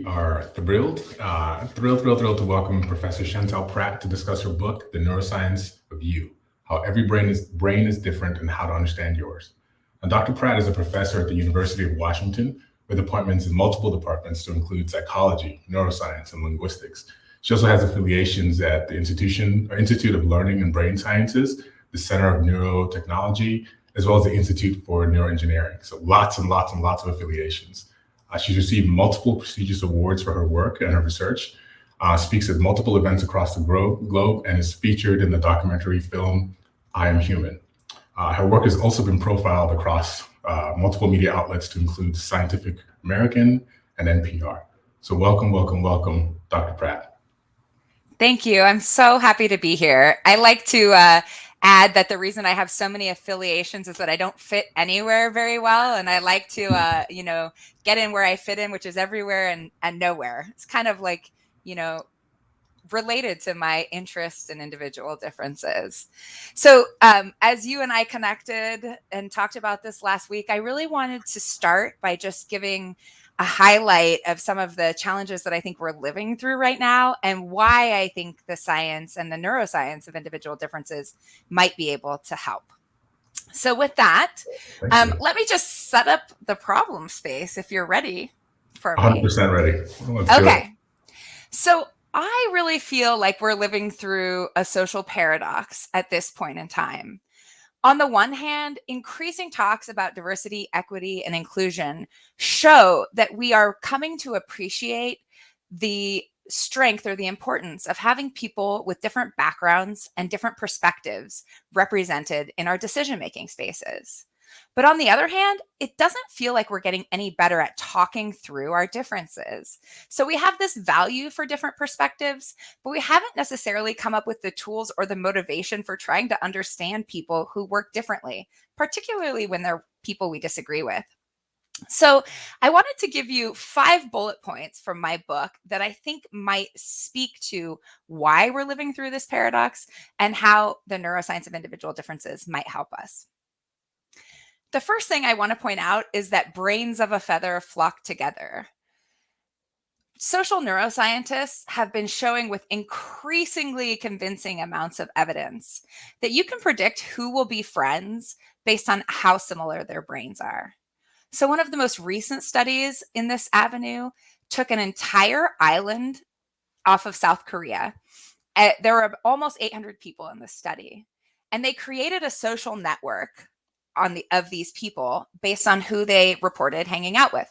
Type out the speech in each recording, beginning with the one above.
are thrilled to welcome Professor Chantel Prat to discuss her book, The Neuroscience of You, How Every Brain is Different and How to Understand Yours. Now, Dr. Pratt is a professor at the University of Washington with appointments in multiple departments to include psychology, neuroscience, and linguistics. She also has affiliations at the Institute of Learning and Brain Sciences, the Center of Neurotechnology, as well as the Institute for Neuroengineering. So lots and lots and lots of affiliations. She's received multiple prestigious awards for her work and her research, speaks at multiple events across the globe, and is featured in the documentary film, I Am Human. Her work has also been profiled across multiple media outlets to include Scientific American and NPR. So welcome, Dr. Pratt. Thank you. I'm so happy to be here. I like to add that the reason I have so many affiliations is that I don't fit anywhere very well. And I like to, get in where I fit in, which is everywhere and nowhere. It's kind of like, related to my interests and individual differences. So as you and I connected and talked about this last week, I really wanted to start by just giving a highlight of some of the challenges that I think we're living through right now and why I think the science and the neuroscience of individual differences might be able to help. So with that, let me just set up the problem space if you're ready for me. 100% ready. Let's do it. So I really feel like we're living through a social paradox at this point in time. On the one hand, increasing talks about diversity, equity, and inclusion show that we are coming to appreciate the strength or the importance of having people with different backgrounds and different perspectives represented in our decision-making spaces. But on the other hand, it doesn't feel like we're getting any better at talking through our differences. So we have this value for different perspectives, but we haven't necessarily come up with the tools or the motivation for trying to understand people who work differently, particularly when they're people we disagree with. So I wanted to give you 5 bullet points from my book that I think might speak to why we're living through this paradox and how the neuroscience of individual differences might help us. The first thing I want to point out is that brains of a feather flock together. Social neuroscientists have been showing with increasingly convincing amounts of evidence that you can predict who will be friends based on how similar their brains are. So one of the most recent studies in this avenue took an entire island off of South Korea. There were almost 800 people in this study, and they created a social network of these people based on who they reported hanging out with.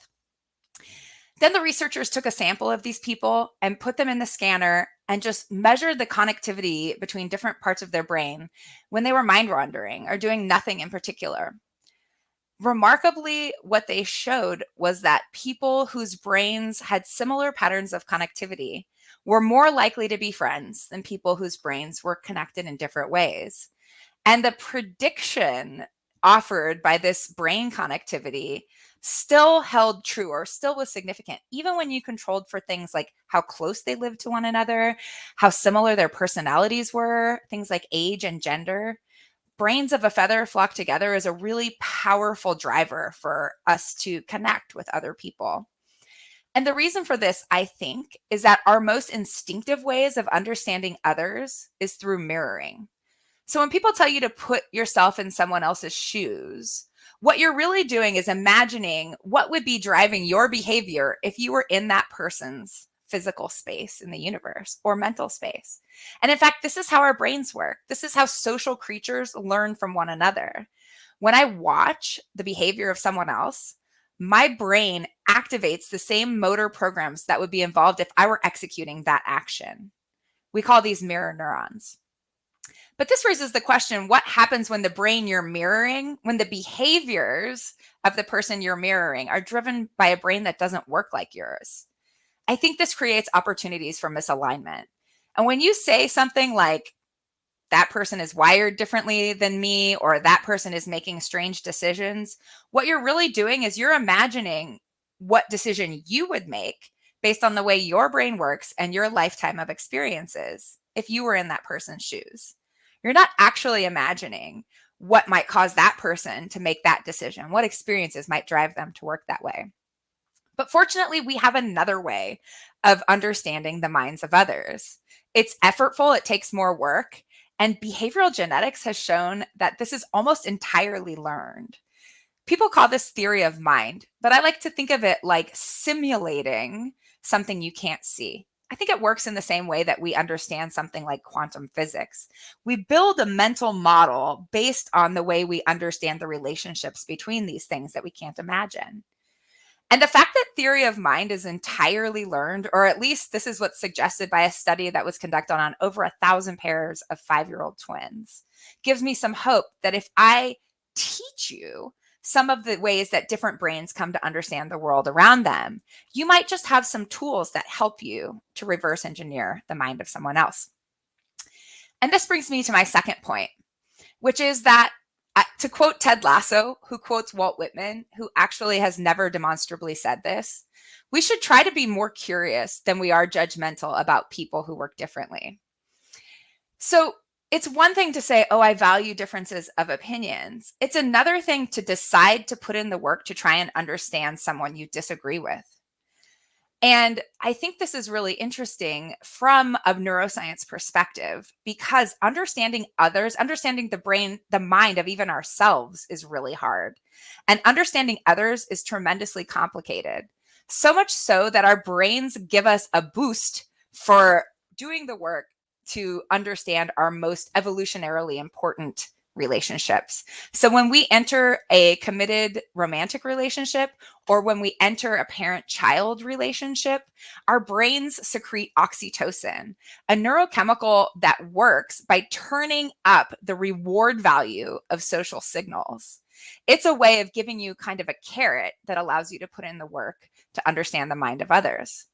Then the researchers took a sample of these people and put them in the scanner and just measured the connectivity between different parts of their brain when they were mind wandering or doing nothing in particular. Remarkably, what they showed was that people whose brains had similar patterns of connectivity were more likely to be friends than people whose brains were connected in different ways. And the prediction offered by this brain connectivity still held true or still was significant, even when you controlled for things like how close they lived to one another, how similar their personalities were, things like age and gender. Brains of a feather flock together is a really powerful driver for us to connect with other people. And the reason for this, I think, is that our most instinctive ways of understanding others is through mirroring. So when people tell you to put yourself in someone else's shoes, what you're really doing is imagining what would be driving your behavior if you were in that person's physical space in the universe or mental space. And in fact, this is how our brains work. This is how social creatures learn from one another. When I watch the behavior of someone else, my brain activates the same motor programs that would be involved if I were executing that action. We call these mirror neurons. But this raises the question, what happens when the brain you're mirroring, when the behaviors of the person you're mirroring are driven by a brain that doesn't work like yours? I think this creates opportunities for misalignment. And when you say something like, that person is wired differently than me, or that person is making strange decisions, what you're really doing is you're imagining what decision you would make based on the way your brain works and your lifetime of experiences if you were in that person's shoes. You're not actually imagining what might cause that person to make that decision, what experiences might drive them to work that way. But fortunately, we have another way of understanding the minds of others. It's effortful, it takes more work, and behavioral genetics has shown that this is almost entirely learned. People call this theory of mind, but I like to think of it like simulating something you can't see. I think it works in the same way that we understand something like quantum physics. We build a mental model based on the way we understand the relationships between these things that we can't imagine. And the fact that theory of mind is entirely learned, or at least this is what's suggested by a study that was conducted on over 1,000 pairs of 5-year-old twins, gives me some hope that if I teach you some of the ways that different brains come to understand the world around them, you might just have some tools that help you to reverse engineer the mind of someone else. And this brings me to my second point, which is that to quote Ted Lasso, who quotes Walt Whitman, who actually has never demonstrably said this, we should try to be more curious than we are judgmental about people who work differently. So it's one thing to say, oh, I value differences of opinions. It's another thing to decide to put in the work to try and understand someone you disagree with. And I think this is really interesting from a neuroscience perspective, because understanding others, understanding the brain, the mind of even ourselves is really hard. And understanding others is tremendously complicated. So much so that our brains give us a boost for doing the work to understand our most evolutionarily important relationships. So when we enter a committed romantic relationship, or when we enter a parent-child relationship, our brains secrete oxytocin, a neurochemical that works by turning up the reward value of social signals. It's a way of giving you kind of a carrot that allows you to put in the work to understand the mind of others.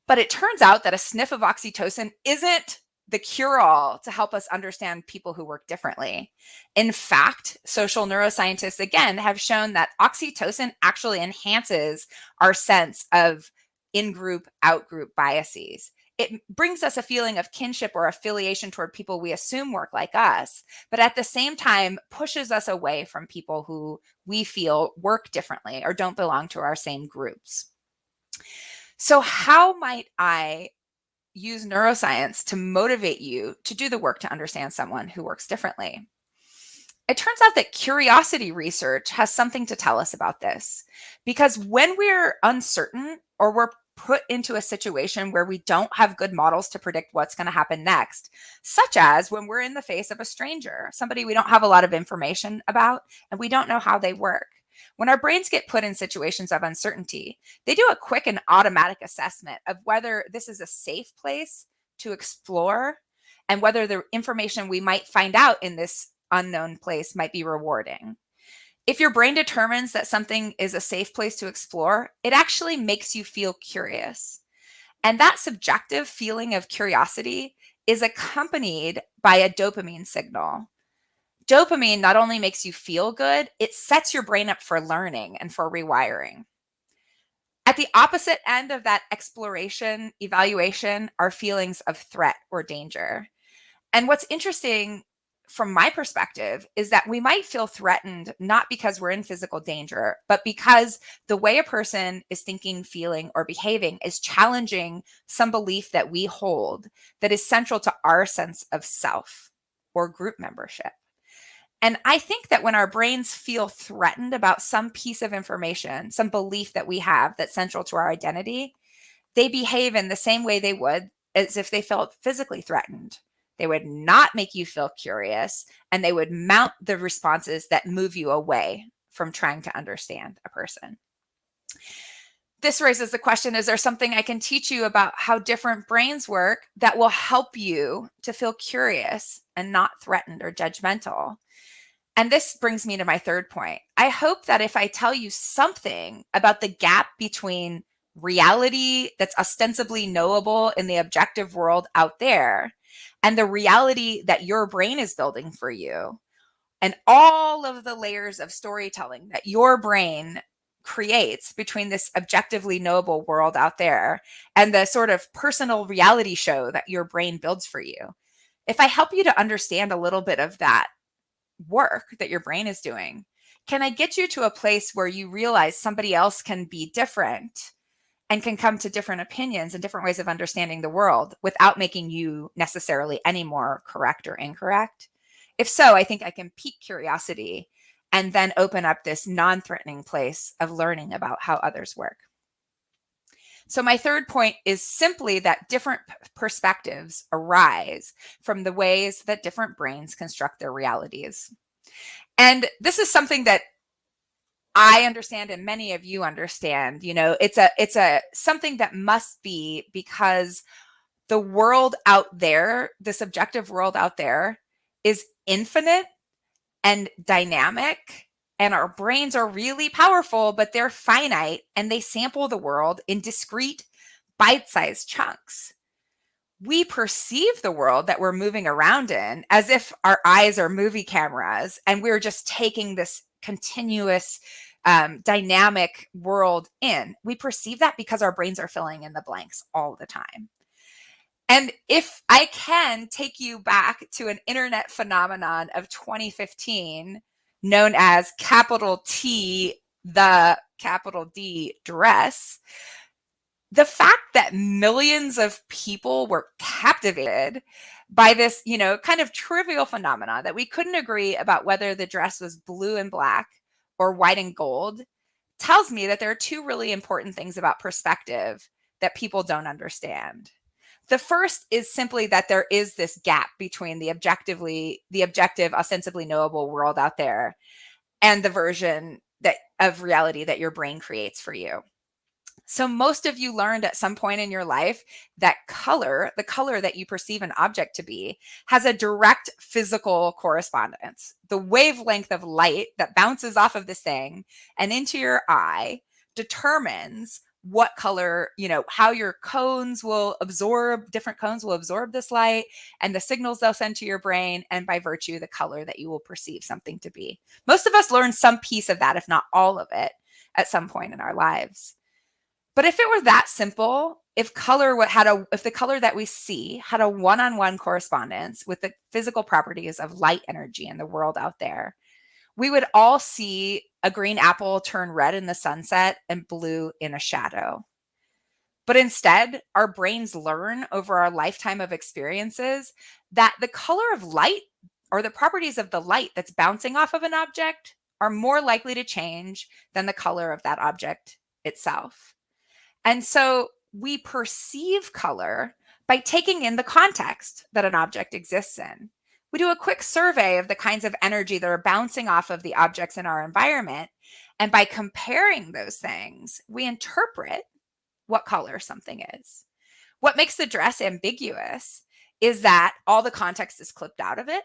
But it turns out that a sniff of oxytocin isn't the cure-all to help us understand people who work differently. In fact, social neuroscientists, again, have shown that oxytocin actually enhances our sense of in-group, out-group biases. It brings us a feeling of kinship or affiliation toward people we assume work like us, but at the same time pushes us away from people who we feel work differently or don't belong to our same groups. So how might I use neuroscience to motivate you to do the work to understand someone who works differently? It turns out that curiosity research has something to tell us about this, because when we're uncertain or we're put into a situation where we don't have good models to predict what's going to happen next, such as when we're in the face of a stranger, somebody we don't have a lot of information about and we don't know how they work. When our brains get put in situations of uncertainty, they do a quick and automatic assessment of whether this is a safe place to explore and whether the information we might find out in this unknown place might be rewarding. If your brain determines that something is a safe place to explore, it actually makes you feel curious. And that subjective feeling of curiosity is accompanied by a dopamine signal. Dopamine not only makes you feel good, it sets your brain up for learning and for rewiring. At the opposite end of that exploration, evaluation, are feelings of threat or danger. And what's interesting from my perspective is that we might feel threatened not because we're in physical danger, but because the way a person is thinking, feeling, or behaving is challenging some belief that we hold that is central to our sense of self or group membership. And I think that when our brains feel threatened about some piece of information, some belief that we have that's central to our identity, they behave in the same way they would as if they felt physically threatened. They would not make you feel curious, and they would mount the responses that move you away from trying to understand a person. This raises the question, is there something I can teach you about how different brains work that will help you to feel curious and not threatened or judgmental? And this brings me to my third point. I hope that if I tell you something about the gap between reality that's ostensibly knowable in the objective world out there and the reality that your brain is building for you, and all of the layers of storytelling that your brain creates between this objectively knowable world out there and the sort of personal reality show that your brain builds for you, if I help you to understand a little bit of that work that your brain is doing, Can I get you to a place where you realize somebody else can be different and can come to different opinions and different ways of understanding the world without making you necessarily any more correct or incorrect? If so, I think I can pique curiosity and then open up this non-threatening place of learning about how others work. So my third point is simply that different perspectives arise from the ways that different brains construct their realities. And this is something that I understand and many of you understand. It's a something that must be, because the world out there, the subjective world out there, is infinite and dynamic, and our brains are really powerful, but they're finite, and they sample the world in discrete bite-sized chunks. We perceive the world that we're moving around in as if our eyes are movie cameras and we're just taking this continuous dynamic world in. We perceive that because our brains are filling in the blanks all the time. And if I can take you back to an internet phenomenon of 2015 known as capital T, the capital D dress, the fact that millions of people were captivated by this, kind of trivial phenomena that we couldn't agree about whether the dress was blue and black or white and gold tells me that there are two really important things about perspective that people don't understand. The first is simply that there is this gap between the objective, ostensibly knowable world out there and the version of reality that your brain creates for you. So most of you learned at some point in your life that color, the color that you perceive an object to be, has a direct physical correspondence. The wavelength of light that bounces off of this thing and into your eye determines what color, how your different cones will absorb this light and the signals they'll send to your brain, and by virtue, the color that you will perceive something to be. Most of us learn some piece of that, if not all of it, at some point in our lives. But if it were that simple, if the color that we see had a one-on-one correspondence with the physical properties of light energy in the world out there, we would all see a green apple turn red in the sunset and blue in a shadow. But instead, our brains learn over our lifetime of experiences that the color of light, or the properties of the light that's bouncing off of an object, are more likely to change than the color of that object itself. And so we perceive color by taking in the context that an object exists in. We do a quick survey of the kinds of energy that are bouncing off of the objects in our environment. And by comparing those things, we interpret what color something is. What makes the dress ambiguous is that all the context is clipped out of it,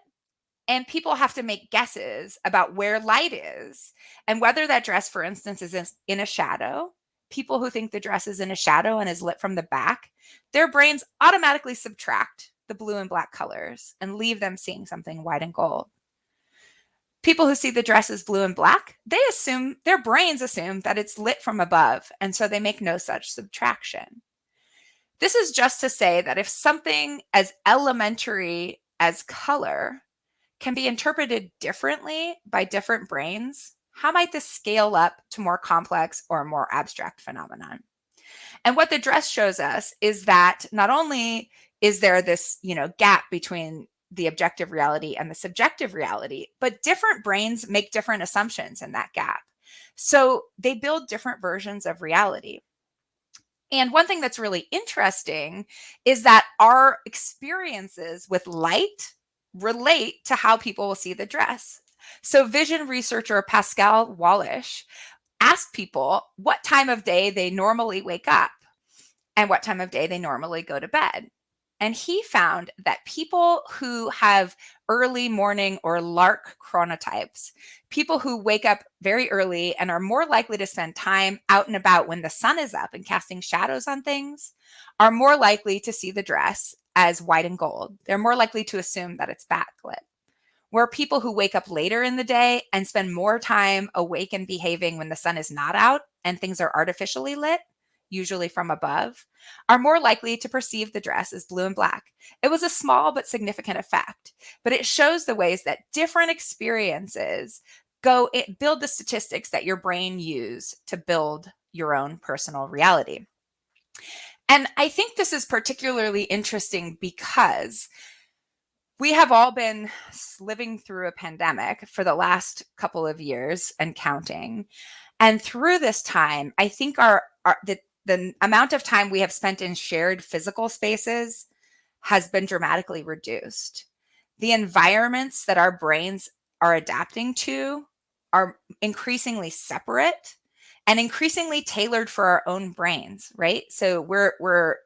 and people have to make guesses about where light is and whether that dress, for instance, is in a shadow. People who think the dress is in a shadow and is lit from the back, their brains automatically subtract the blue and black colors and leave them seeing something white and gold. People who see the dress as blue and black, their brains assume that it's lit from above, and so they make no such subtraction. This is just to say that if something as elementary as color can be interpreted differently by different brains, how might this scale up to more complex or more abstract phenomenon? And what the dress shows us is that not only is there this, gap between the objective reality and the subjective reality, but different brains make different assumptions in that gap. So they build different versions of reality. And one thing that's really interesting is that our experiences with light relate to how people will see the dress. So vision researcher Pascal Wallish asked people what time of day they normally wake up and what time of day they normally go to bed. And he found that people who have early morning or lark chronotypes, people who wake up very early and are more likely to spend time out and about when the sun is up and casting shadows on things, are more likely to see the dress as white and gold. They're more likely to assume that it's backlit. Where people who wake up later in the day and spend more time awake and behaving when the sun is not out and things are artificially lit, usually from above, are more likely to perceive the dress as blue and black. It was a small but significant effect, but it shows the ways that different experiences build the statistics that your brain use to build your own personal reality. And I think this is particularly interesting because we have all been living through a pandemic for the last couple of years and counting. And through this time, I think the amount of time we have spent in shared physical spaces has been dramatically reduced. The environments that our brains are adapting to are increasingly separate and increasingly tailored for our own brains, right? So we're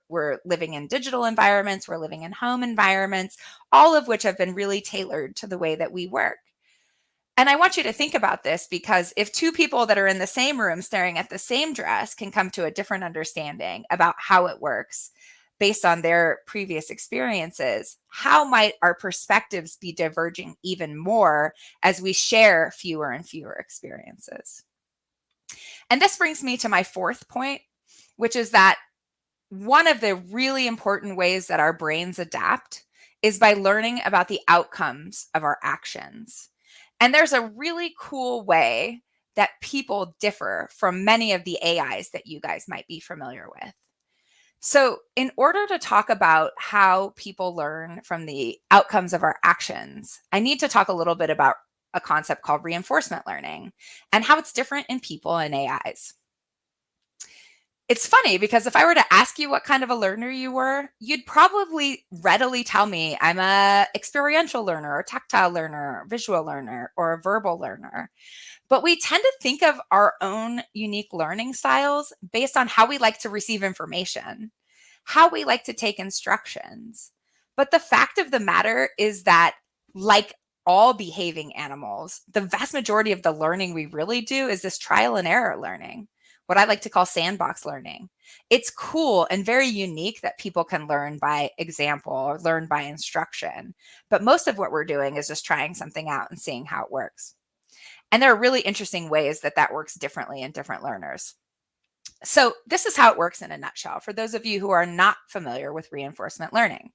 living in digital environments, we're living in home environments, all of which have been really tailored to the way that we work. And I want you to think about this, because if two people that are in the same room staring at the same dress can come to a different understanding about how it works based on their previous experiences, how might our perspectives be diverging even more as we share fewer and fewer experiences? And this brings me to my fourth point, which is that one of the really important ways that our brains adapt is by learning about the outcomes of our actions. And there's a really cool way that people differ from many of the AIs that you guys might be familiar with. So, in order to talk about how people learn from the outcomes of our actions, I need to talk a little bit about a concept called reinforcement learning and how it's different in people and AIs. It's funny because if I were to ask you what kind of a learner you were, you'd probably readily tell me I'm a experiential learner, or tactile learner, visual learner, or a verbal learner. But we tend to think of our own unique learning styles based on how we like to receive information, how we like to take instructions. But the fact of the matter is that, like all behaving animals, the vast majority of the learning we really do is this trial and error learning, what I like to call sandbox learning. It's cool and very unique that people can learn by example or learn by instruction. But most of what we're doing is just trying something out and seeing how it works. And there are really interesting ways that that works differently in different learners. So this is how it works in a nutshell for those of you who are not familiar with reinforcement learning.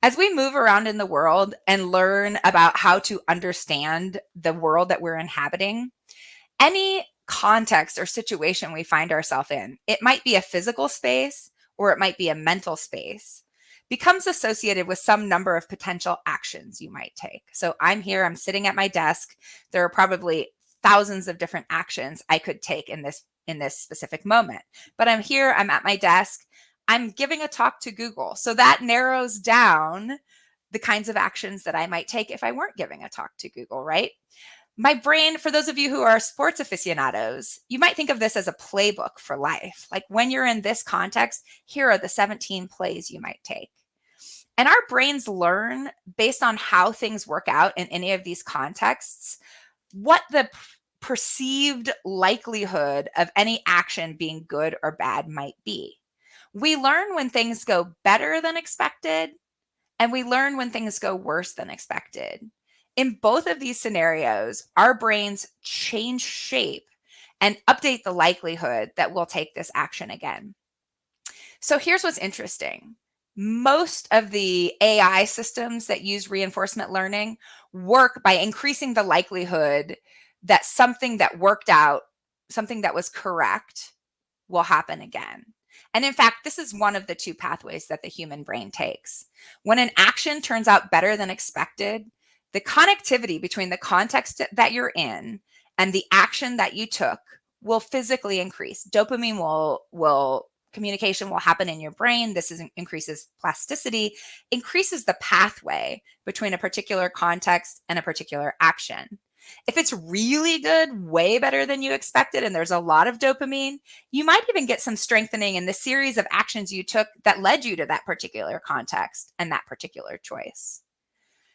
As we move around in the world and learn about how to understand the world that we're inhabiting, any context or situation we find ourselves in, it might be a physical space or it might be a mental space, becomes associated with some number of potential actions you might take. So I'm here, I'm sitting at my desk. There are probably thousands of different actions I could take in this specific moment. But I'm here, I'm at my desk, I'm giving a talk to Google. So that narrows down the kinds of actions that I might take if I weren't giving a talk to Google, right? My brain, for those of you who are sports aficionados, you might think of this as a playbook for life. Like when you're in this context, here are the 17 plays you might take. And our brains learn based on how things work out in any of these contexts, what the perceived likelihood of any action being good or bad might be. We learn when things go better than expected, and we learn when things go worse than expected. In both of these scenarios, our brains change shape and update the likelihood that we'll take this action again. So here's what's interesting. Most of the AI systems that use reinforcement learning work by increasing the likelihood that something that worked out, something that was correct, will happen again. And in fact, this is one of the two pathways that the human brain takes. When an action turns out better than expected, the connectivity between the context that you're in and the action that you took will physically increase. Dopamine communication will happen in your brain. This increases plasticity, increases the pathway between a particular context and a particular action. If it's really good, way better than you expected, and there's a lot of dopamine, you might even get some strengthening in the series of actions you took that led you to that particular context and that particular choice.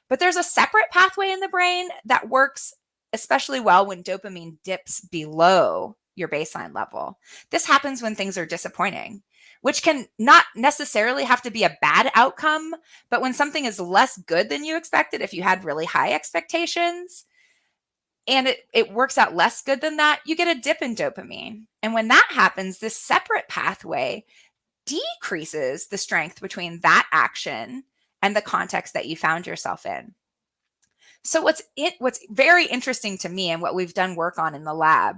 But there's a separate pathway in the brain that works especially well when dopamine dips below your baseline level. This happens when things are disappointing, which can not necessarily have to be a bad outcome, but when something is less good than you expected, if you had really high expectations, and it works out less good than that, you get a dip in dopamine. And when that happens, this separate pathway decreases the strength between that action and the context that you found yourself in. So what's very interesting to me and what we've done work on in the lab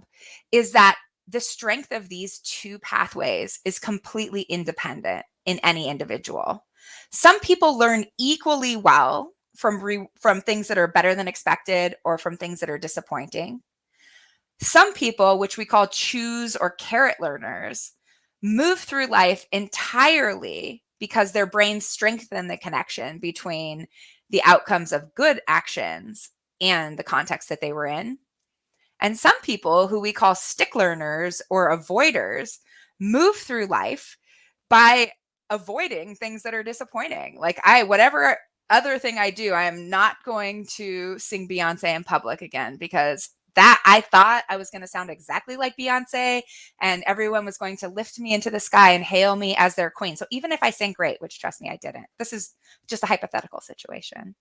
is that the strength of these two pathways is completely independent in any individual. Some people learn equally well from things that are better than expected or from things that are disappointing. Some people, which we call choose or carrot learners, move through life entirely because their brains strengthen the connection between the outcomes of good actions and the context that they were in. And some people, who we call stick learners or avoiders, move through life by avoiding things that are disappointing. Like whatever other thing I do, I am not going to sing Beyonce in public again, because that I thought I was going to sound exactly like Beyonce and everyone was going to lift me into the sky and hail me as their queen. So even if I sang great, which trust me, I didn't, this is just a hypothetical situation,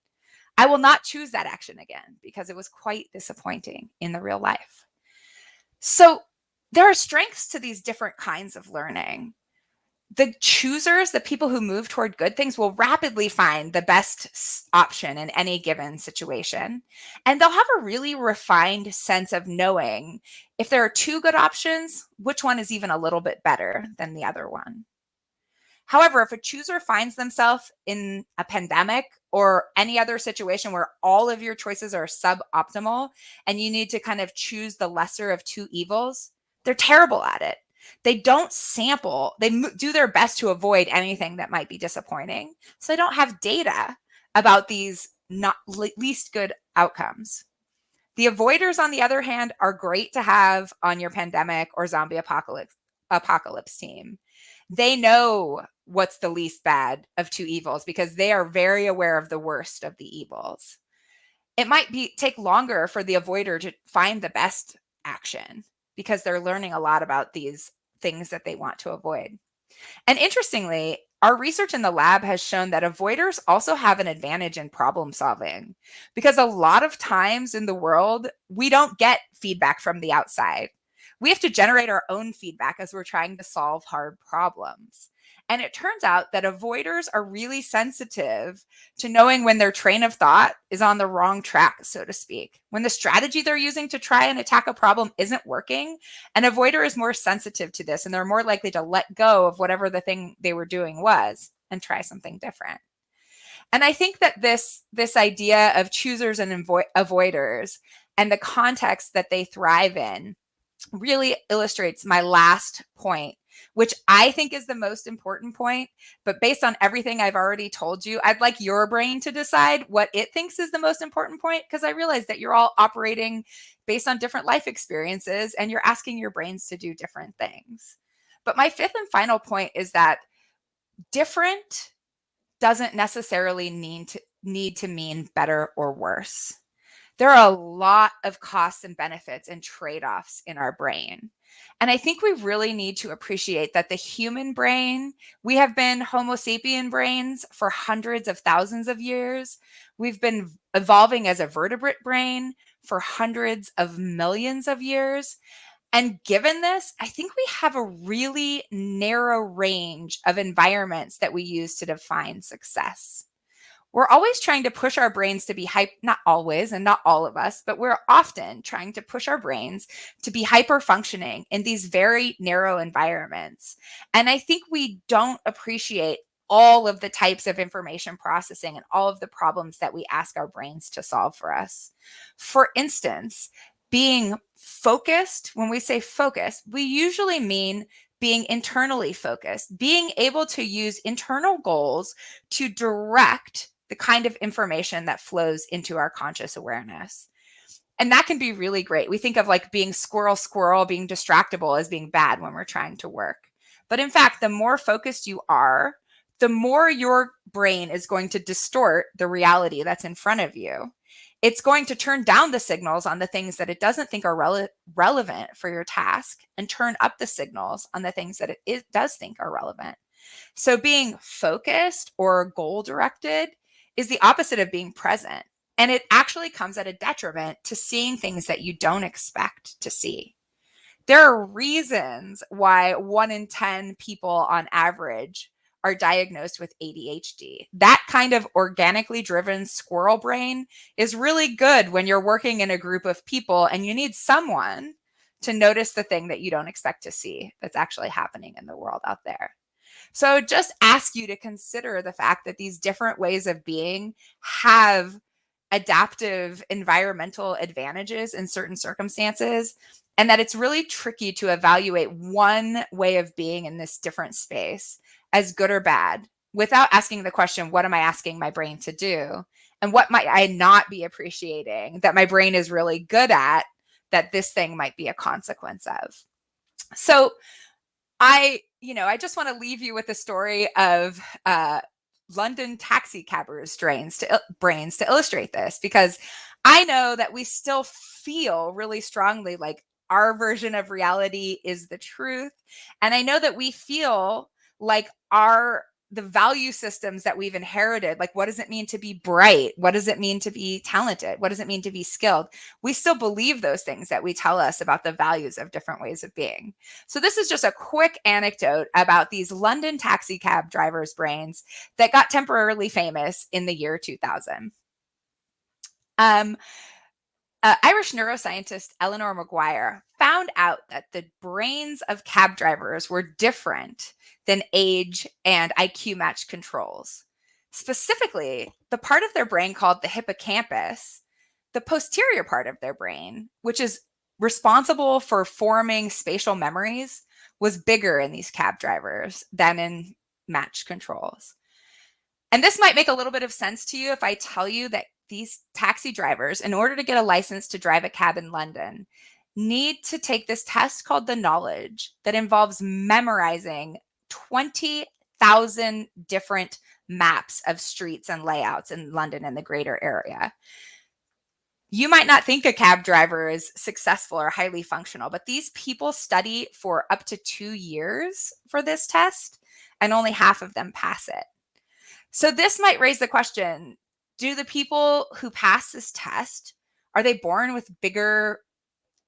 I will not choose that action again because it was quite disappointing in the real life. So there are strengths to these different kinds of learning. The choosers, the people who move toward good things, will rapidly find the best option in any given situation. And they'll have a really refined sense of knowing if there are two good options, which one is even a little bit better than the other one. However, if a chooser finds themselves in a pandemic or any other situation where all of your choices are suboptimal and you need to kind of choose the lesser of two evils, they're terrible at it. They don't sample, they do their best to avoid anything that might be disappointing. So they don't have data about these not least good outcomes. The avoiders, on the other hand, are great to have on your pandemic or zombie apocalypse team. They know what's the least bad of two evils because they are very aware of the worst of the evils. It might take longer for the avoider to find the best action because they're learning a lot about these things that they want to avoid. And interestingly, our research in the lab has shown that avoiders also have an advantage in problem solving, because a lot of times in the world, we don't get feedback from the outside. We have to generate our own feedback as we're trying to solve hard problems. And it turns out that avoiders are really sensitive to knowing when their train of thought is on the wrong track, so to speak. When the strategy they're using to try and attack a problem isn't working, an avoider is more sensitive to this, and they're more likely to let go of whatever the thing they were doing was and try something different. And I think that this idea of choosers and avoiders and the context that they thrive in really illustrates my last point, which I think is the most important point. But based on everything I've already told you, I'd like your brain to decide what it thinks is the most important point, because I realize that you're all operating based on different life experiences and you're asking your brains to do different things. But my fifth and final point is that different doesn't necessarily need to mean better or worse. There are a lot of costs and benefits and trade-offs in our brain. And I think we really need to appreciate that the human brain, we have been Homo sapien brains for hundreds of thousands of years. We've been evolving as a vertebrate brain for hundreds of millions of years. And given this, I think we have a really narrow range of environments that we use to define success. We're always trying to push our brains to be not always and not all of us, but we're often trying to push our brains to be hyper functioning in these very narrow environments. And I think we don't appreciate all of the types of information processing and all of the problems that we ask our brains to solve for us. For instance, being focused, when we say focus, we usually mean being internally focused, being able to use internal goals to direct the kind of information that flows into our conscious awareness. And that can be really great. We think of like being squirrel, being distractible as being bad when we're trying to work. But in fact, the more focused you are, the more your brain is going to distort the reality that's in front of you. It's going to turn down the signals on the things that it doesn't think are relevant for your task and turn up the signals on the things that it does think are relevant. So being focused or goal directed is the opposite of being present. And it actually comes at a detriment to seeing things that you don't expect to see. There are reasons why 1 in 10 people on average are diagnosed with ADHD. That kind of organically driven squirrel brain is really good when you're working in a group of people and you need someone to notice the thing that you don't expect to see that's actually happening in the world out there. So just ask you to consider the fact that these different ways of being have adaptive environmental advantages in certain circumstances, and that it's really tricky to evaluate one way of being in this different space as good or bad without asking the question, what am I asking my brain to do? And what might I not be appreciating that my brain is really good at that this thing might be a consequence of? So I just want to leave you with the story of London taxi cabbers' brains to illustrate this, because I know that we still feel really strongly like our version of reality is the truth. And I know that we feel like the value systems that we've inherited, like what does it mean to be bright? What does it mean to be talented? What does it mean to be skilled? We still believe those things that we tell us about the values of different ways of being. So this is just a quick anecdote about these London taxi cab drivers' brains that got temporarily famous in the year 2000. Irish neuroscientist Eleanor Maguire found out that the brains of cab drivers were different than age and IQ matched controls. Specifically, the part of their brain called the hippocampus, the posterior part of their brain, which is responsible for forming spatial memories, was bigger in these cab drivers than in matched controls. And this might make a little bit of sense to you if I tell you that these taxi drivers, in order to get a license to drive a cab in London, need to take this test called the knowledge that involves memorizing 20,000 different maps of streets and layouts in London and the greater area. You might not think a cab driver is successful or highly functional, but these people study for up to 2 years for this test, and only half of them pass it. So this might raise the question, do the people who pass this test, are they born with bigger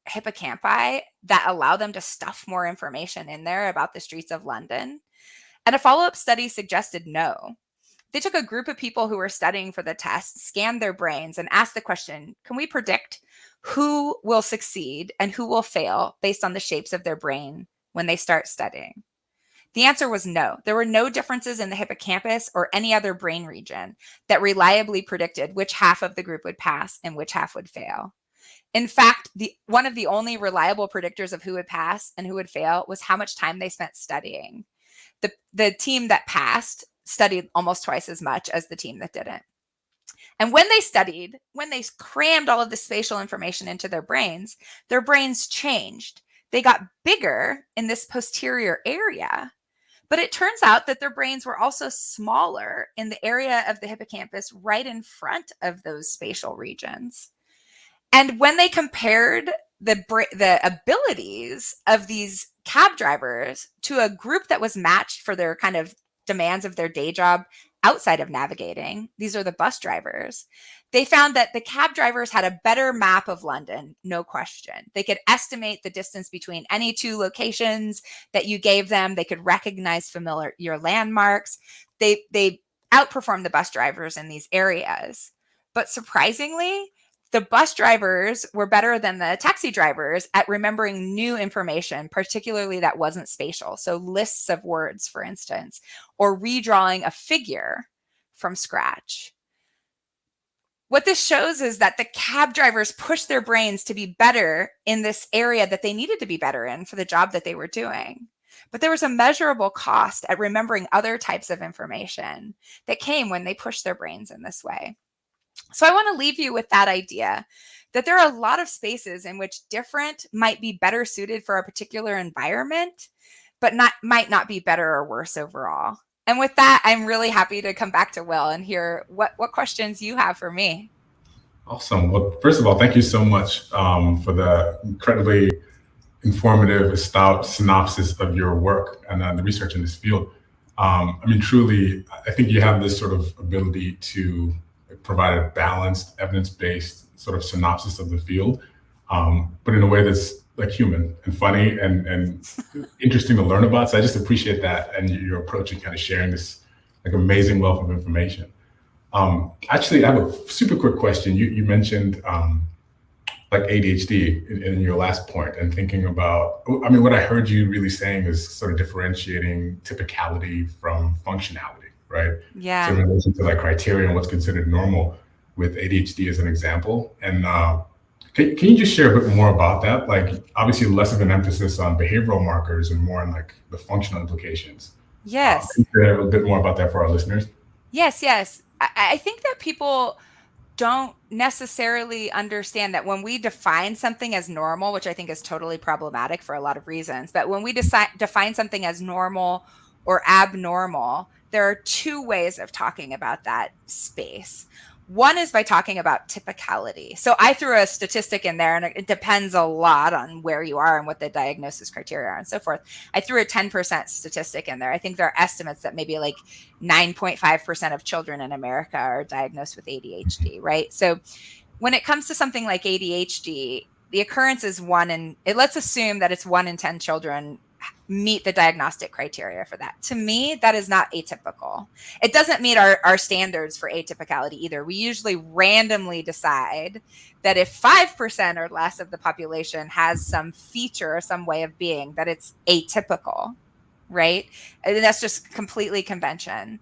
hippocampi that allow them to stuff more information in there about the streets of London? And a follow-up study suggested no. They took a group of people who were studying for the test, scanned their brains, and asked the question, can we predict who will succeed and who will fail based on the shapes of their brain when they start studying? The answer was no. There were no differences in the hippocampus or any other brain region that reliably predicted which half of the group would pass and which half would fail. In fact, one of the only reliable predictors of who would pass and who would fail was how much time they spent studying. The team that passed studied almost twice as much as the team that didn't. And when they studied, when they crammed all of the spatial information into their brains changed. They got bigger in this posterior area. But it turns out that their brains were also smaller in the area of the hippocampus right in front of those spatial regions. And when they compared the abilities of these cab drivers to a group that was matched for their kind of demands of their day job outside of navigating, these are the bus drivers, they found that the cab drivers had a better map of London, no question. They could estimate the distance between any two locations that you gave them. They could recognize familiar landmarks. They outperformed the bus drivers in these areas. But surprisingly, the bus drivers were better than the taxi drivers at remembering new information, particularly that wasn't spatial. So lists of words, for instance, or redrawing a figure from scratch. What this shows is that the cab drivers pushed their brains to be better in this area that they needed to be better in for the job that they were doing. But there was a measurable cost at remembering other types of information that came when they pushed their brains in this way. So I want to leave you with that idea that there are a lot of spaces in which different might be better suited for a particular environment, but might not be better or worse overall. And with that, I'm really happy to come back to Will and hear what questions you have for me. Awesome. Well, first of all, thank you so much for the incredibly informative, stout synopsis of your work and the research in this field. I mean, truly, I think you have this sort of ability to provide a balanced, evidence-based sort of synopsis of the field, but in a way that's like human and funny and interesting to learn about. So I just appreciate that and your approach and kind of sharing this like amazing wealth of information. Actually, I have a super quick question. You mentioned like ADHD in your last point, and thinking about, I mean, what I heard you really saying is sort of differentiating typicality from functionality, right? So Yeah. in relation to like criteria and what's considered normal with ADHD as an example. And can you just share a bit more about that? Like, obviously, less of an emphasis on behavioral markers and more on like the functional implications. Can Yes. you share a bit more about that for our listeners? Yes. Yes. I think that people don't necessarily understand that when we define something as normal, which I think is totally problematic for a lot of reasons, but when we define something as normal or abnormal, there are two ways of talking about that space. One is by talking about typicality. So I threw a statistic in there, and it depends a lot on where you are and what the diagnosis criteria are and so forth. I threw a 10% statistic in there. I think there are estimates that maybe like 9.5% of children in America are diagnosed with ADHD, right? So when it comes to something like ADHD, the occurrence is let's assume that it's 1 in 10 children meet the diagnostic criteria for that. To me, that is not atypical. It doesn't meet our standards for atypicality either. We usually randomly decide that if 5% or less of the population has some feature or some way of being, that it's atypical, right? And that's just completely convention.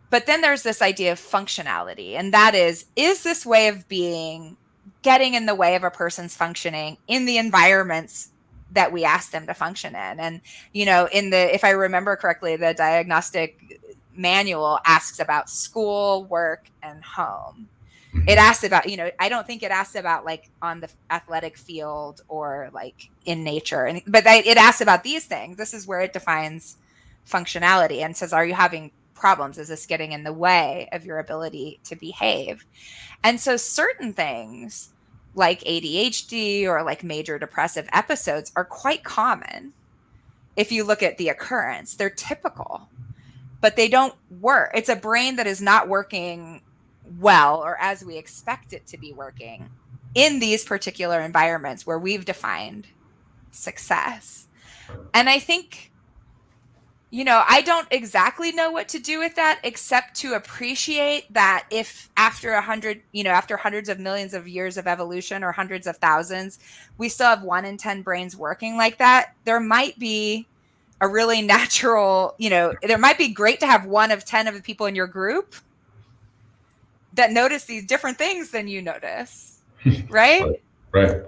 But then there's this idea of functionality, and that is this way of being getting in the way of a person's functioning in the environments that we ask them to function in? And, if I remember correctly, the diagnostic manual asks about school, work, and home. It Mhm. asks about, I don't think it asks about like on the athletic field or like in nature, but it asks about these things. This is where it defines functionality and says, are you having problems? Is this getting in the way of your ability to behave? And so certain things like ADHD or like major depressive episodes are quite common. If you look at the occurrence, they're typical, but they don't work. It's a brain that is not working well or as we expect it to be working in these particular environments where we've defined success. And I think, I don't exactly know what to do with that except to appreciate that if after after hundreds of millions of years of evolution or hundreds of thousands, we still have 1 in 10 brains working like that, there might be a really natural, there might be great to have 1 of 10 of the people in your group that notice these different things than you notice, right? Right. Right.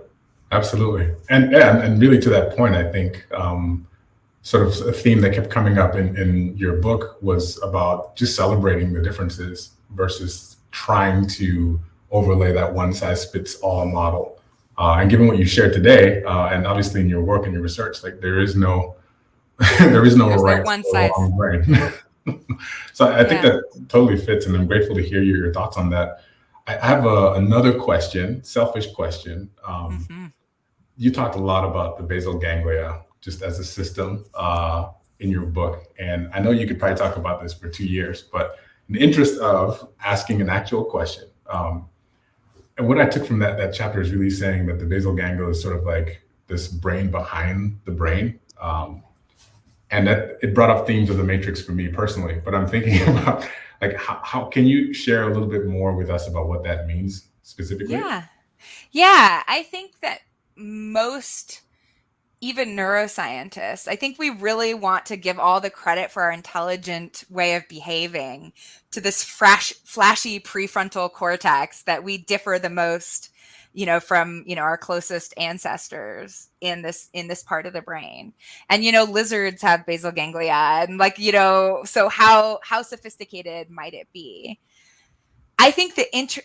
Absolutely. And yeah, and really to that point, I think sort of a theme that kept coming up in your book was about just celebrating the differences versus trying to overlay that one size fits all model. And given what you shared today, and obviously in your work and your research, like there is no there is no There's no right one or size. wrong brain. So I think Yeah. that totally fits, and I'm grateful to hear your thoughts on that. I have another question, selfish question. Mm-hmm. You talked a lot about the basal ganglia just as a system in your book. And I know you could probably talk about this for 2 years, but in the interest of asking an actual question, and what I took from that chapter is really saying that the basal ganglia is sort of like this brain behind the brain. And that it brought up themes of the matrix for me personally, but I'm thinking about like how can you share a little bit more with us about what that means specifically? Yeah. Yeah. I think that most, even neuroscientists, I think we really want to give all the credit for our intelligent way of behaving to this flashy prefrontal cortex that we differ the most, from, our closest ancestors in this part of the brain. And, lizards have basal ganglia and like, so how sophisticated might it be? I think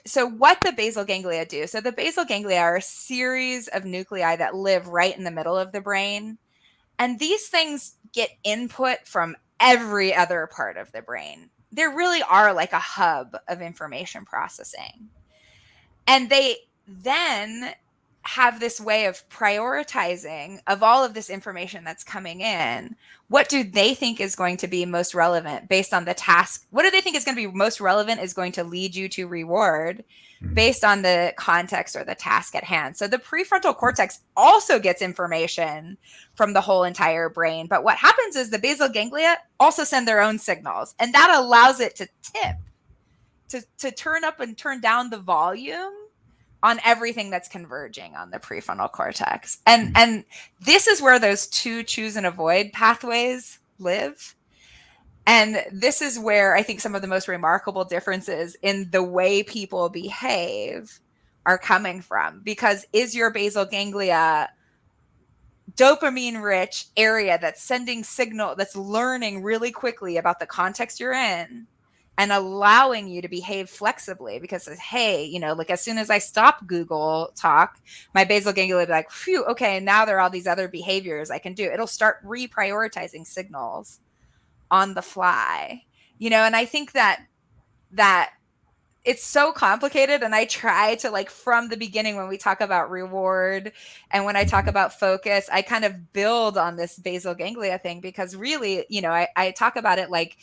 so what the basal ganglia do. So the basal ganglia are a series of nuclei that live right in the middle of the brain. And these things get input from every other part of the brain. They really are like a hub of information processing. And they then have this way of prioritizing of all of this information that's coming in. What do they think is going to be most relevant based on the task? What do they think is going to be most relevant is going to lead you to reward based on the context or the task at hand? So the prefrontal cortex also gets information from the whole entire brain. But what happens is the basal ganglia also send their own signals, and that allows it to tip, to turn up and turn down the volume on everything that's converging on the prefrontal cortex. And this is where those two choose and avoid pathways live. And this is where I think some of the most remarkable differences in the way people behave are coming from. Because is your basal ganglia dopamine rich area that's sending signal, that's learning really quickly about the context you're in and allowing you to behave flexibly? Because, hey, you know, like as soon as I stop Google talk, my basal ganglia will be like, phew, okay, now there are all these other behaviors I can do. It'll start reprioritizing signals on the fly, you know. And I think that it's so complicated, and I try to, like, from the beginning when we talk about reward and when I talk about focus, I kind of build on this basal ganglia thing, because really, you know, I talk about it like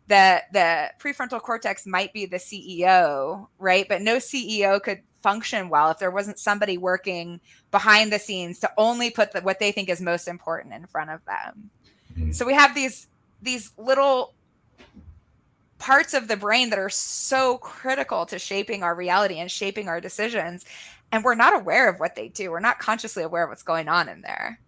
the prefrontal cortex might be the CEO, right? But no CEO could function well if there wasn't somebody working behind the scenes to only put what they think is most important in front of them. So we have these little parts of the brain that are so critical to shaping our reality and shaping our decisions, and we're not aware of what they do. We're not consciously aware of what's going on in there.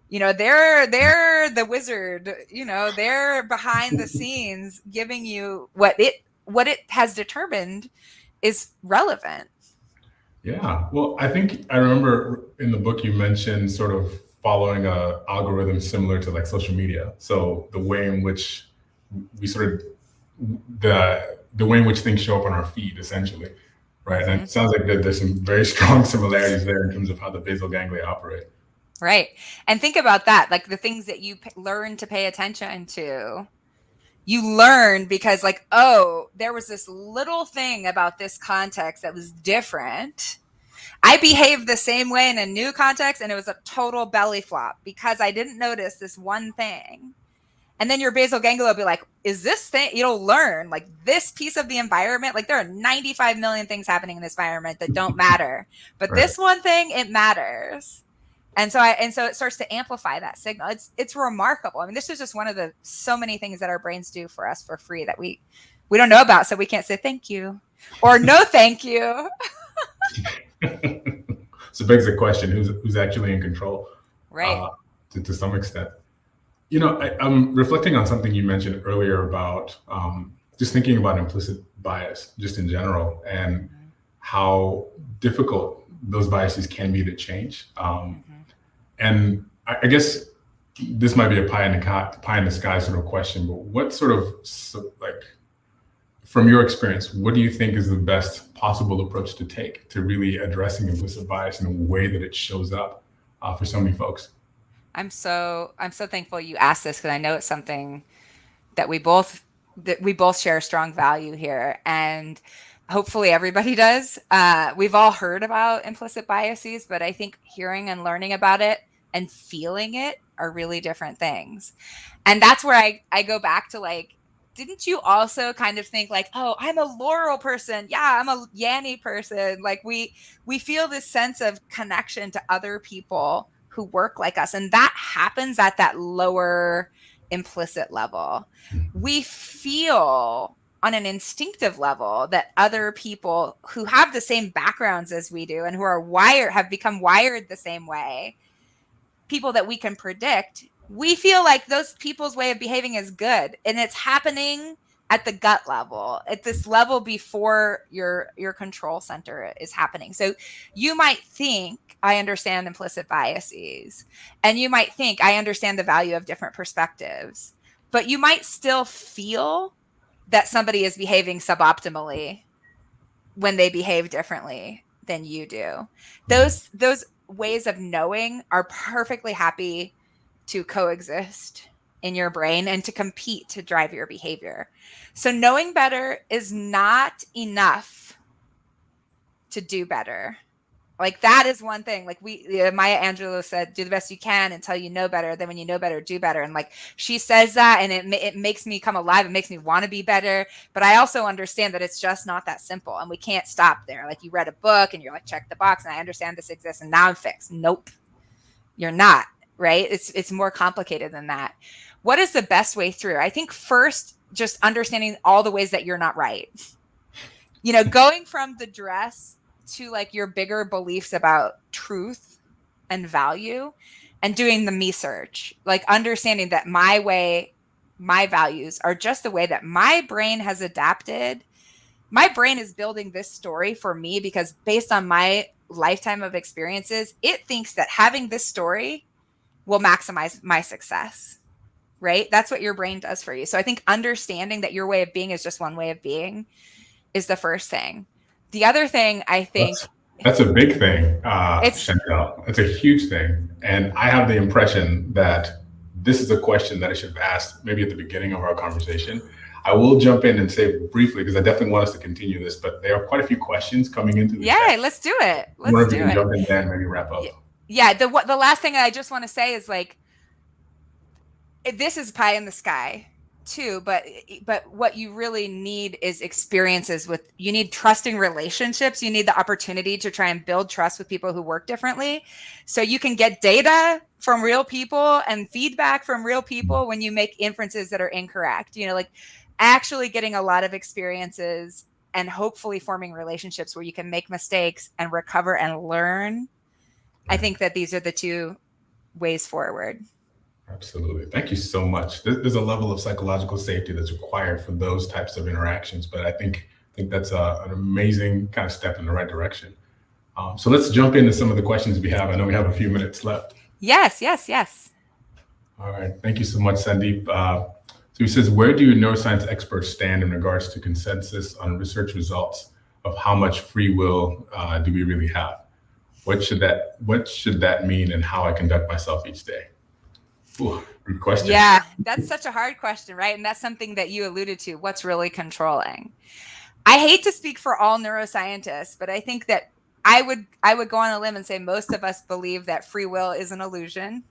You know, they're the wizard, you know, they're behind the scenes giving you what it has determined is relevant. Yeah. Well, I think I remember in the book you mentioned sort of following a algorithm similar to like social media. So the way in which we sort of the way in which things show up on our feed, essentially, right? And it sounds like there's some very strong similarities there in terms of how the basal ganglia operate. Right. And think about that, like the things that you learn to pay attention to. You learn because, like, oh, there was this little thing about this context that was different. I behaved the same way in a new context, and it was a total belly flop because I didn't notice this one thing. And then your basal ganglia will be like, is this thing, you'll learn, like, this piece of the environment, like there are 95 million things happening in this environment that don't matter. But Right. this one thing, it matters. And so it starts to amplify that signal. It's remarkable. I mean, this is just one of the so many things that our brains do for us for free that we don't know about. So we can't say thank you or no thank you. So it begs the question: who's actually in control? Right. To some extent. You know, I'm reflecting on something you mentioned earlier about just thinking about implicit bias, just in general, and how difficult those biases can be to change. And I guess this might be a pie in the sky sort of question, but what sort of, like, from your experience, what do you think is the best possible approach to take to really addressing implicit bias in a way that it shows up for so many folks? I'm so thankful you asked this, because I know it's something that we both share a strong value here, and hopefully everybody does. We've all heard about implicit biases, but I think hearing and learning about it and feeling it are really different things. And that's where I go back to, like, didn't you also kind of think like, oh, I'm a Laurel person. Yeah, I'm a Yanny person. Like we feel this sense of connection to other people who work like us. And that happens at that lower implicit level. We feel on an instinctive level that other people who have the same backgrounds as we do and who are have become wired the same way, people that we can predict, we feel like those people's way of behaving is good. And it's happening at the gut level, at this level before your control center is happening. So you might think, I understand implicit biases, and you might think I understand the value of different perspectives, but you might still feel that somebody is behaving suboptimally when they behave differently than you do. Those ways of knowing are perfectly happy to coexist in your brain and to compete to drive your behavior. So knowing better is not enough to do better Like that is one thing. Like Maya Angelou said, do the best you can until you know better. Then when you know better, do better. And like she says that, and it makes me come alive. It makes me want to be better. But I also understand that it's just not that simple, and we can't stop there. Like you read a book and you're like, check the box, and I understand this exists, and now I'm fixed. Nope, you're not. Right? It's more complicated than that. What is the best way through? I think first, just understanding all the ways that you're not right. You know, going from the dress to like your bigger beliefs about truth and value, and doing the me search, like understanding that my way, my values are just the way that my brain has adapted. My brain is building this story for me because based on my lifetime of experiences, it thinks that having this story will maximize my success, right? That's what your brain does for you. So I think understanding that your way of being is just one way of being is the first thing. The other thing, I think that's a big thing, Chantel. It's a huge thing. And I have the impression that this is a question that I should have asked maybe at the beginning of our conversation. I will jump in and say briefly, because I definitely want us to continue this, but there are quite a few questions coming into the chat. Let's do it. Let's do it. Jump in there and maybe wrap up. Yeah, the last thing I just want to say is like, this is pie in the sky too, but what you really need is experiences with, you need trusting relationships. You need the opportunity to try and build trust with people who work differently. So you can get data from real people and feedback from real people when you make inferences that are incorrect, you know, like actually getting a lot of experiences and hopefully forming relationships where you can make mistakes and recover and learn. I think that these are the two ways forward. Absolutely. Thank you so much. There's a level of psychological safety that's required for those types of interactions, but I think that's an amazing kind of step in the right direction. So let's jump into some of the questions we have. I know we have a few minutes left. Yes. All right. Thank you so much, Sandeep. So he says, where do neuroscience experts stand in regards to consensus on research results of how much free will do we really have? What should that mean and how I conduct myself each day? Ooh, good question. Yeah, that's such a hard question, right? And that's something that you alluded to. What's really controlling? I hate to speak for all neuroscientists, but I think that I would go on a limb and say most of us believe that free will is an illusion.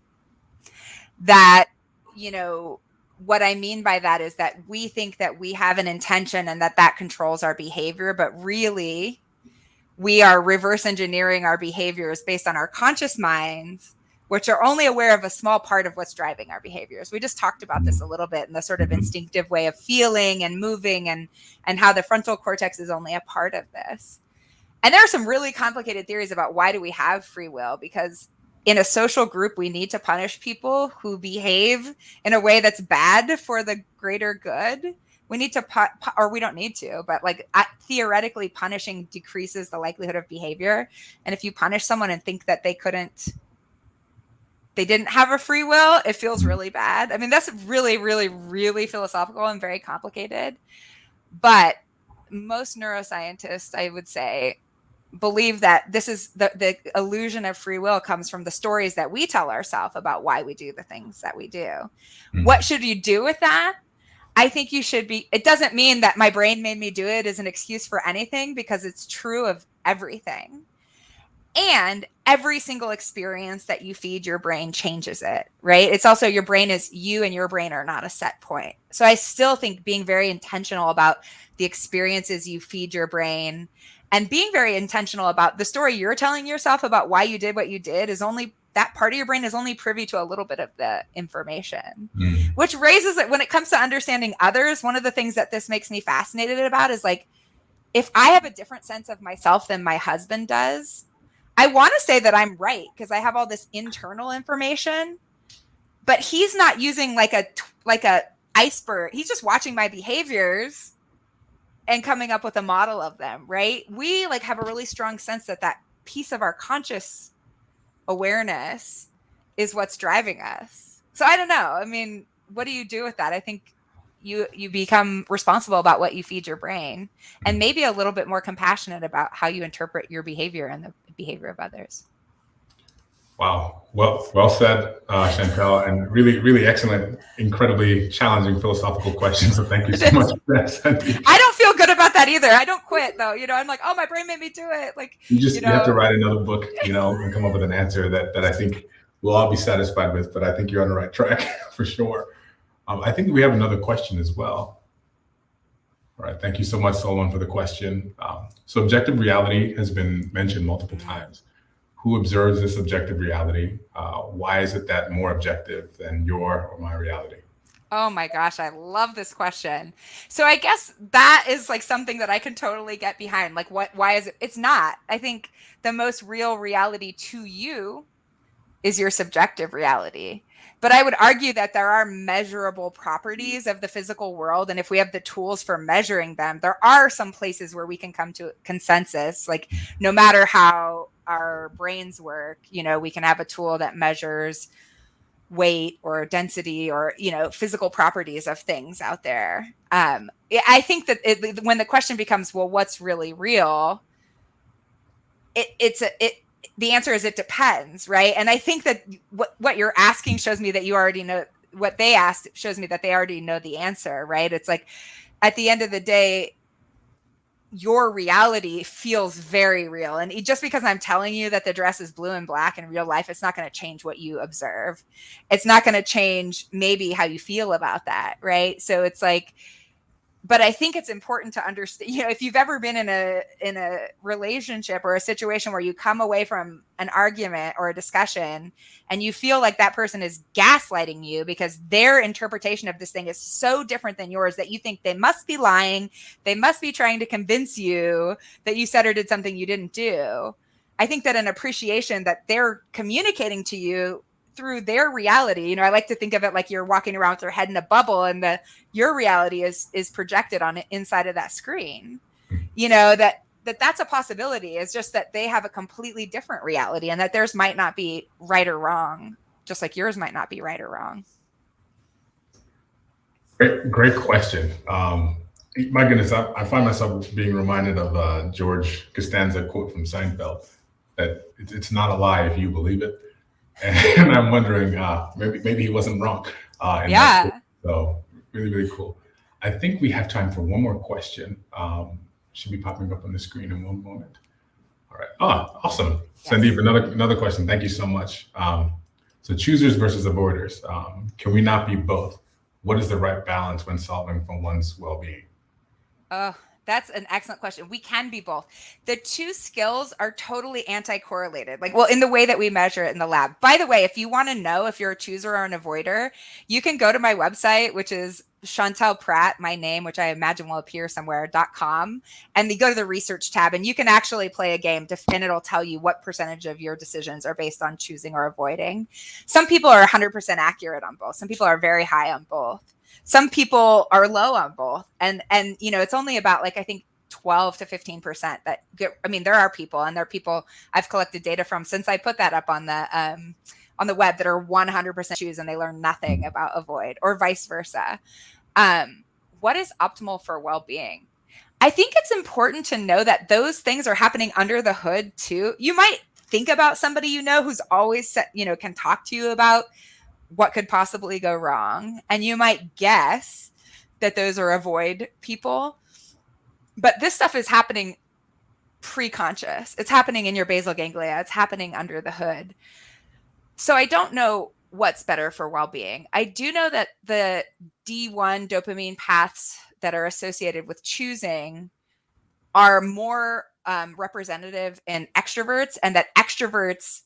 That, you know, what I mean by that is that we think that we have an intention and that controls our behavior, but really we are reverse engineering our behaviors based on our conscious minds, which are only aware of a small part of what's driving our behaviors. We just talked about this a little bit in the sort of instinctive way of feeling and moving and how the frontal cortex is only a part of this. And there are some really complicated theories about why do we have free will, because in a social group, we need to punish people who behave in a way that's bad for the greater good. We need to, or we don't need to, but like theoretically punishing decreases the likelihood of behavior. And if you punish someone and think that they didn't have a free will, it feels really bad. I mean, that's really, really, really philosophical and very complicated. But most neuroscientists, I would say, believe that this is the illusion of free will comes from the stories that we tell ourselves about why we do the things that we do. Mm-hmm. What should you do with that? I think you should be, it doesn't mean that my brain made me do it as an excuse for anything, because it's true of everything. And every single experience that you feed your brain changes it, right? It's also, your brain is, you and your brain are not a set point. So I still think being very intentional about the experiences you feed your brain, and being very intentional about the story you're telling yourself about why you did what you did, is only, that part of your brain is only privy to a little bit of the information, which raises it when it comes to understanding others. One of the things that this makes me fascinated about is like, if I have a different sense of myself than my husband does, I want to say that I'm right because I have all this internal information, but he's not using like a iceberg. He's just watching my behaviors and coming up with a model of them, right? We like have a really strong sense that piece of our conscious awareness is what's driving us. So I don't know. I mean, what do you do with that? I think you become responsible about what you feed your brain, and maybe a little bit more compassionate about how you interpret your behavior and the behavior of others. Wow. Well said, Chantel, and really, really excellent, incredibly challenging philosophical questions. So thank you so much for that, Sandeep. I don't feel good good about that either. I don't quit though. I'm like, oh, my brain made me do it. Like, you have to write another book, and come up with an answer that I think we'll all be satisfied with. But I think you're on the right track for sure. I think we have another question as well. All right. Thank you so much, Solon, for the question. So objective reality has been mentioned multiple times. Who observes this objective reality? Why is it that more objective than your or my reality? Oh my gosh, I love this question. So I guess that is like something that I can totally get behind. Like, why is it? It's not. I think the most real reality to you is your subjective reality. But I would argue that there are measurable properties of the physical world. And if we have the tools for measuring them, there are some places where we can come to consensus. Like, no matter how our brains work, we can have a tool that measures weight or density or physical properties of things out there. I think that when the question becomes, well, what's really real, the answer is it depends, right? And I think that what you're asking shows me that you already know what they asked. Shows me that they already know the answer, right? It's like, at the end of the day, your reality feels very real. And just because I'm telling you that the dress is blue and black in real life, it's not going to change what you observe. It's not going to change maybe how you feel about that, right? So it's like, but I think it's important to understand, if you've ever been in a relationship or a situation where you come away from an argument or a discussion and you feel like that person is gaslighting you because their interpretation of this thing is so different than yours that you think they must be lying, they must be trying to convince you that you said or did something you didn't do. I think that an appreciation that they're communicating to you through their reality, I like to think of it like you're walking around with your head in a bubble and your reality is projected on it inside of that screen. That's a possibility. It's just that they have a completely different reality and that theirs might not be right or wrong, just like yours might not be right or wrong. Great question. My goodness, I find myself being reminded of George Costanza quote from Seinfeld, that it's not a lie if you believe it. And I'm wondering, maybe he wasn't wrong. Yeah. So really, really cool. I think we have time for one more question. Should be popping up on the screen in one moment. All right. Oh, awesome. Yes. Sandeep, another question. Thank you so much. So choosers versus avoiders. Can we not be both? What is the right balance when solving for one's well-being? Oh, that's an excellent question. We can be both. The two skills are totally anti-correlated, in the way that we measure it in the lab. By the way, if you want to know if you're a chooser or an avoider, you can go to my website, which is Chantel Prat, my name, which I imagine will appear somewhere.com. And you go to the research tab and you can actually play a game and it'll tell you what percentage of your decisions are based on choosing or avoiding. Some people are 100% accurate on both. Some people are very high on both. Some people are low on both. And it's only about I think 12 to 15% that there are people I've collected data from since I put that up on the web that are 100% choose and they learn nothing about avoid, or vice versa. What is optimal for well-being? I think it's important to know that those things are happening under the hood too. You might think about somebody who's always can talk to you about what could possibly go wrong, and you might guess that those are avoid people. But this stuff is happening pre-conscious. It's happening in your basal ganglia. It's happening under the hood. So I don't know what's better for well-being. I do know that the D1 dopamine paths that are associated with choosing are more representative in extroverts, and that extroverts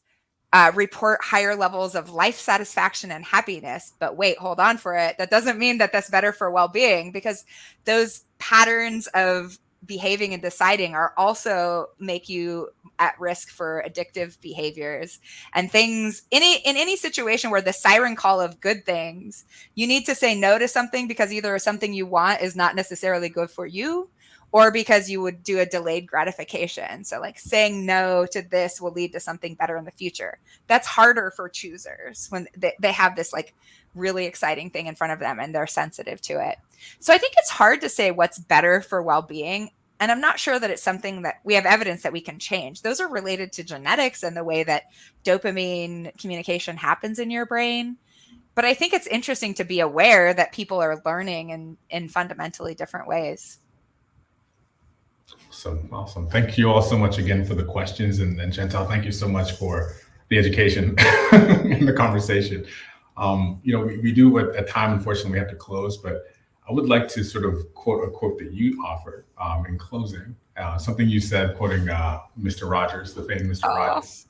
report higher levels of life satisfaction and happiness. But wait, hold on for it. That doesn't mean that that's better for well-being, because those patterns of behaving and deciding are also make you at risk for addictive behaviors and things. In any situation where the siren call of good things, you need to say no to something because either something you want is not necessarily good for you, or because you would do a delayed gratification. So saying no to this will lead to something better in the future. That's harder for choosers when they have this really exciting thing in front of them and they're sensitive to it. So I think it's hard to say what's better for well-being. And I'm not sure that it's something that we have evidence that we can change. Those are related to genetics and the way that dopamine communication happens in your brain. But I think it's interesting to be aware that people are learning in fundamentally different ways. Awesome. Thank you all so much again for the questions. And Chantel, thank you so much for the education and the conversation. We do at time, unfortunately, we have to close, but I would like to sort of quote a quote that you offered in closing, something you said, quoting Mr. Rogers, the famous Mr. Rogers.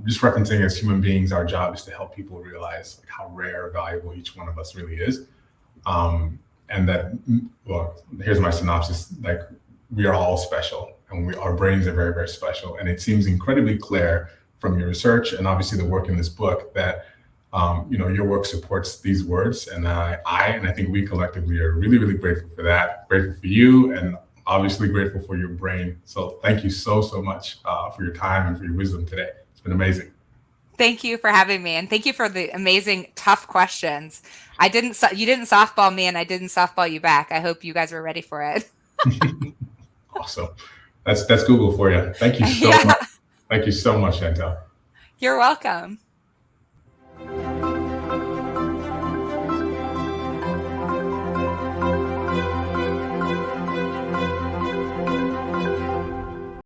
Just referencing, as human beings, our job is to help people realize like how rare, valuable each one of us really is. And that, well, here's my synopsis, like we are all special and our brains are very, very special. And it seems incredibly clear from your research and obviously the work in this book that, your work supports these words. And I think we collectively are really, really grateful for that, grateful for you, and obviously grateful for your brain. So thank you so much for your time and for your wisdom today. It's been amazing. Thank you for having me, and thank you for the amazing, tough questions. You didn't softball me, and I didn't softball you back. I hope you guys were ready for it. Awesome. That's Google for you. Thank you so much. Thank you so much, Chantel. You're welcome.